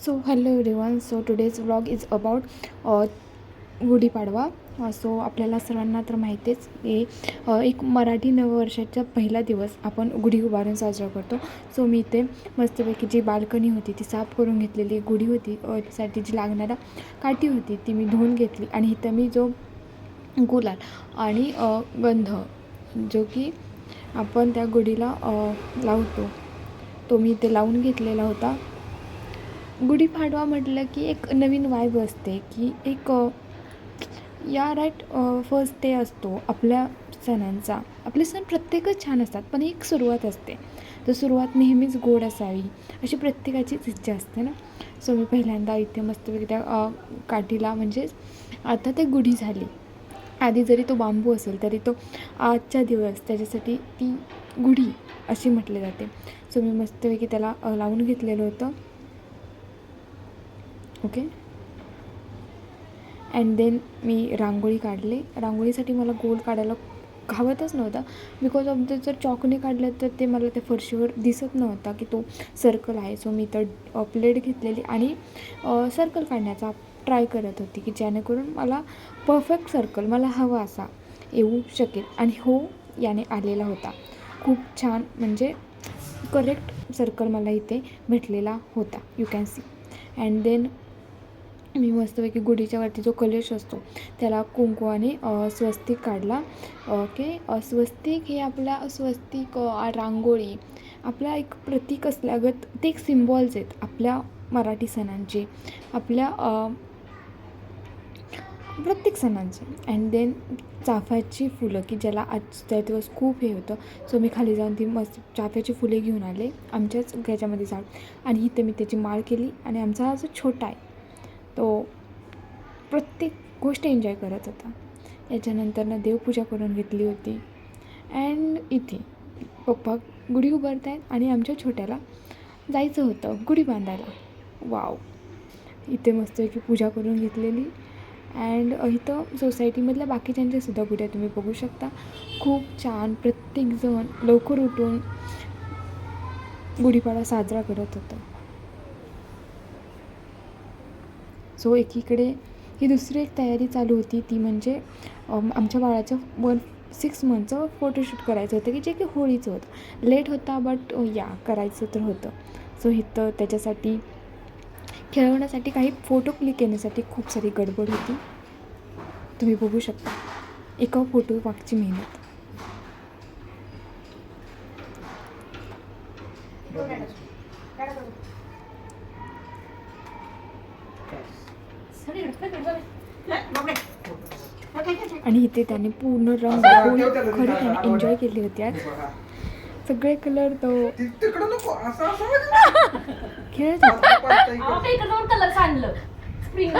So hello everyone. So today's vlog is about Gudi Padwa. So आपल्याला सर्वांना तर माहितीच की एक मराठी नववर्षाचा पहिला दिवस आपण गुढी उभारून साजरा करतो. सो मी इथे मस्तपैकी जी बाल्कनी होती ती साफ करून घेतलेली गुढी होती, त्यासाठी जी लागणारा काठी होती ती मी धुवून घेतली. आणि इथं मी जो गुलाल आणि गंध जो की आपण त्या गुढीला लावतो तो मी इथे लावून घेतलेला होता. गुढीपाडवा म्हटलं की एक नवीन वाईब असते की एक फर्स्ट डे असतो आपल्या सणांचा. आपले सण प्रत्येकच छान असतात, पण एक सुरुवात असते, तर सुरुवात नेहमीच गोड असावी अशी प्रत्येकाचीच इच्छा असते ना. सो मी पहिल्यांदा इथे मस्तपैकी त्या काठीला, म्हणजेच आता ते गुढी झाली, आधी जरी तो बांबू असेल तरी तो आजचा दिवस त्याच्यासाठी ती गुढी अशी म्हटली जाते. सो मी मस्तपैकी त्याला लावून घेतलेलं होतं. ओके. अँड देन मी रांगोळी काढले. रांगोळीसाठी मला गोल काढायला हवतच नव्हता, बिकॉज ऑफ जर चॉकने काढलं तर ते मला त्या फरशीवर दिसत नव्हता की तो सर्कल आहे. सो मी तर प्लेट घेतलेली आणि सर्कल काढण्याचा ट्राय करत होती की जेणेकरून मला परफेक्ट सर्कल मला हवा असा येऊ शकेल. आणि हो, याने आलेला होता. खूप छान, म्हणजे करेक्ट सर्कल मला इथे भेटलेला होता. You can see. And than me मस्तपैकी गुढीच्या वरती जो कलश असतो त्याला कुंकवाने स्वस्तिक काढला. ओके. स्वस्तिक हे आपल्या स्वस्तिक रांगोळी आपल्या एक प्रतीक असल्यागत ते एक सिम्बॉल्स आहेत आपल्या मराठी सणांचे, आपल्या प्रत्येक सणांचे. अँड देन चाफ्याची फुलं की ज्याला आजच्या दिवस खूप हे होतं. सो मी खाली जाऊन ती मस्त चाफ्याची फुले घेऊन आले, आमच्याच ह्याच्यामध्ये झाड, आणि इथे मी त्याची माळ केली. आणि आमचा हा जो छोटा आहे तो प्रत्येक गोष्ट एन्जॉय करत होता. याच्यानंतरनं देवपूजा करून घेतली होती. अँड इथे पप्पा गुढी उभारत आहेत आणि आमच्या छोट्याला जायचं होतं गुढी बांधायला. वाव. इथे मस्तपैकी पूजा करून घेतलेली. अँड इथं सोसायटीमधल्या बाकीच्यांच्यासुद्धा गुढ्या तुम्ही बघू शकता. खूप छान, प्रत्येकजण लवकर उठून गुढीपाडवा साजरा करत होतं. सो एकीकडे ही दुसरी एक तयारी चालू होती, ती म्हणजे आमच्या बाळाचं 6 मंथचं फोटोशूट करायचं होतं की जे की होळीचं होतं. लेट होता बट करायचं तर होतं. सो इथं त्याच्यासाठी खेळवण्यासाठी काही फोटो क्लिक येण्यासाठी खूप सारी गडबड होती. तुम्ही बघू शकता एका फोटो मागची मेहनत. आणि इथे त्याने पूर्ण रंग खरं त्याने एन्जॉय केली होती. आज सगळे कलर तो खेळत कलर सांडलं स्प्रिंग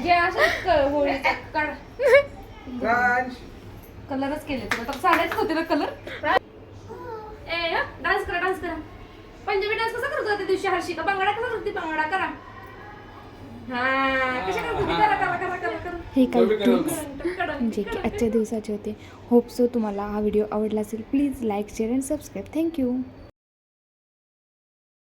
जे असं होळीचा कलरच केले तुला साड्याच होते ना कलर. डान्स करा पंजाबी डान्स कसा करतो त्या दिवशी हर्षिका बांगडा कसा करते बांगडा करा. हे काही टिप्स म्हणजे की आजच्या दिवसाचे होते. होप सो तुम्हाला हा व्हिडिओ आवडला असेल. Please like, share and subscribe. Thank you.